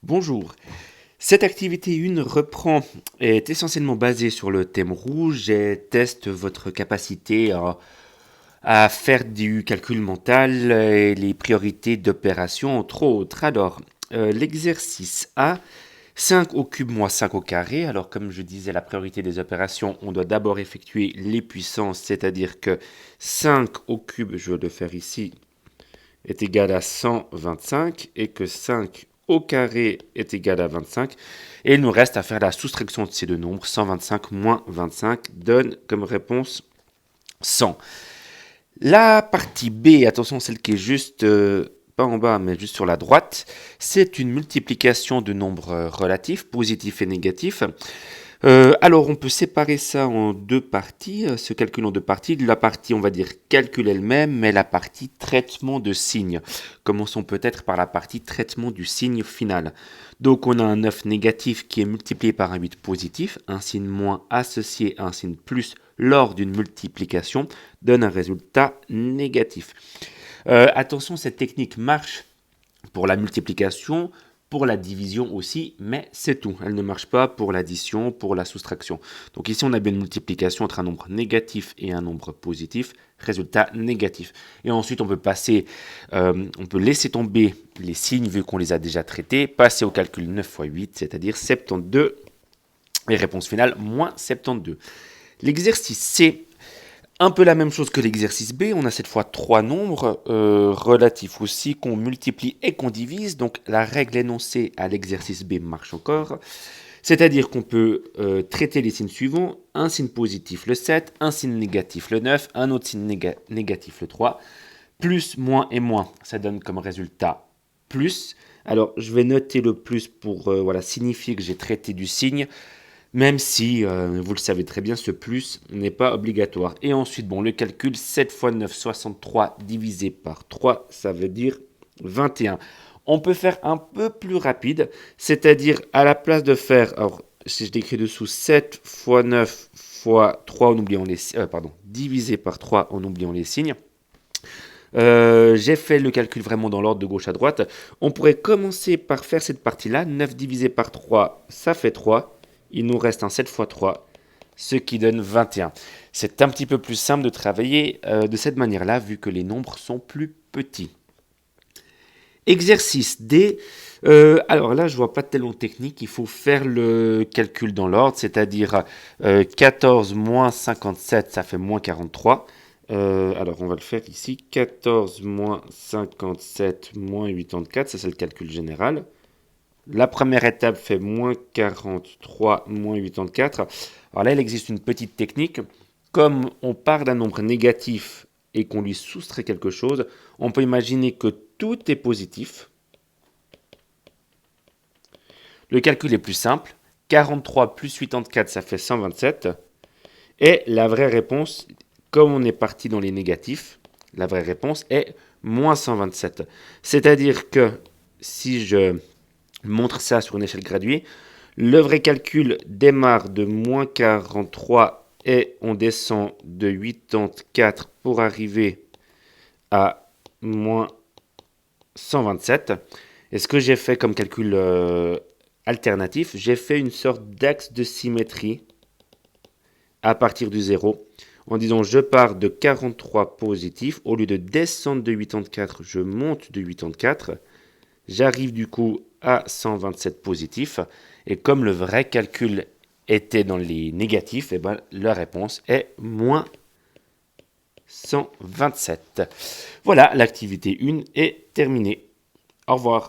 Bonjour. Cette activité 1 est essentiellement basée sur le thème rouge et teste votre capacité à faire du calcul mental et les priorités d'opération, entre autres. Alors, l'exercice A, 5 au cube moins 5 au carré. Alors, comme je disais, la priorité des opérations, on doit d'abord effectuer les puissances, c'est-à-dire que 5 au cube, je vais le faire ici, est égal à 125 et que 5 au carré est égal à 25. Et il nous reste à faire la soustraction de ces deux nombres. 125 moins 25 donne comme réponse 100. La partie B, attention, celle qui est juste, pas en bas, mais juste sur la droite, c'est une multiplication de nombres relatifs, positifs et négatifs. Alors, on peut séparer ça en deux parties, ce calcul en deux parties. La partie, on va dire, calcul elle-même, mais la partie traitement de signes. Commençons peut-être par la partie traitement du signe final. Donc, on a un 9 négatif qui est multiplié par un 8 positif. Un signe moins associé à un signe plus lors d'une multiplication donne un résultat négatif. Attention, cette technique marche pour la multiplication, pour la division aussi, mais c'est tout. Elle ne marche pas pour l'addition, pour la soustraction. Donc ici, on a bien une multiplication entre un nombre négatif et un nombre positif, résultat négatif. Et ensuite, on peut laisser tomber les signes vu qu'on les a déjà traités, passer au calcul 9 fois 8, c'est-à-dire 72, et réponse finale, moins 72. L'exercice C, un peu la même chose que l'exercice B, on a cette fois trois nombres relatifs aussi qu'on multiplie et qu'on divise. Donc la règle énoncée à l'exercice B marche encore. C'est-à-dire qu'on peut traiter les signes suivants. Un signe positif le 7, un signe négatif le 9, un autre signe négatif le 3. Plus, moins et moins, ça donne comme résultat plus. Alors je vais noter le plus pour signifier que j'ai traité du signe. Même si, vous le savez très bien, ce plus n'est pas obligatoire. Et ensuite, le calcul 7 fois 9, 63 divisé par 3, ça veut dire 21. On peut faire un peu plus rapide, c'est-à-dire à la place de faire, alors si je décris dessous 7 fois 9 fois 3 en oubliant divisé par 3 en oubliant les signes. J'ai fait le calcul vraiment dans l'ordre de gauche à droite. On pourrait commencer par faire cette partie-là. 9 divisé par 3, ça fait 3. Il nous reste un 7 fois 3, ce qui donne 21. C'est un petit peu plus simple de travailler de cette manière-là, vu que les nombres sont plus petits. Exercice D. Alors là, je vois pas tellement de technique. Il faut faire le calcul dans l'ordre, c'est-à-dire 14 moins 57, ça fait moins 43. Alors, on va le faire ici. 14 moins 57 moins 84, ça c'est le calcul général. La première étape fait moins 43 moins 84. Alors là, il existe une petite technique. Comme on part d'un nombre négatif et qu'on lui soustrait quelque chose, on peut imaginer que tout est positif. Le calcul est plus simple. 43 plus 84, ça fait 127. Et la vraie réponse, comme on est parti dans les négatifs, la vraie réponse est moins 127. C'est-à-dire que si je montre ça sur une échelle graduée, le vrai calcul démarre de moins 43 et on descend de 84 pour arriver à moins 127. Et ce que j'ai fait comme calcul alternatif, j'ai fait une sorte d'axe de symétrie à partir du 0 en disant je pars de 43 positif, au lieu de descendre de 84, je monte de 84, j'arrive du coup à 127 positif, et comme le vrai calcul était dans les négatifs, la réponse est moins 127. Voilà, l'activité 1 est terminée. Au revoir.